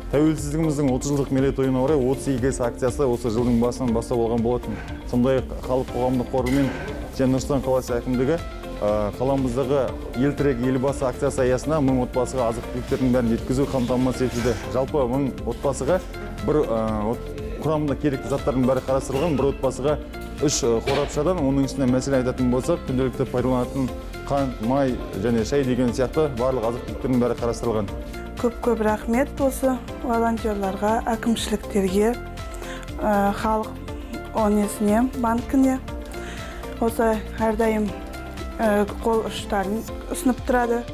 Тәуелсіздігіміздің 30 жылдық мерейтойына орай 30 игі іс акциясы осы жылдың басынан бастап болған болатын. Сондай-ақ халық қоғамдық қоры мен және Нұр Сұлтан қаласы әкімдігі қаламыздағы ел тірегі елбасы акциясы аясына 1000 отбасыға азық-түліктердің бәрін жеткізу қамтамасыз етілді. Жалпы 1000 отбасыға бір құрамында керекті заттардың бәрі қарастырылған. Бір отбасыға 3 қорапшадан, оның үстіне мәселе айтатын болсақ, күнделікті пайдаланатын қант, май және шай деген сияқты барлық азық-түліктердің бәрі қарастырылған. Көп рахмет осы волонтерларға, әкімшіліктерге, халық онесіне, банкіне. Осы әрдайым қол ұштарын ұсынып тұрады.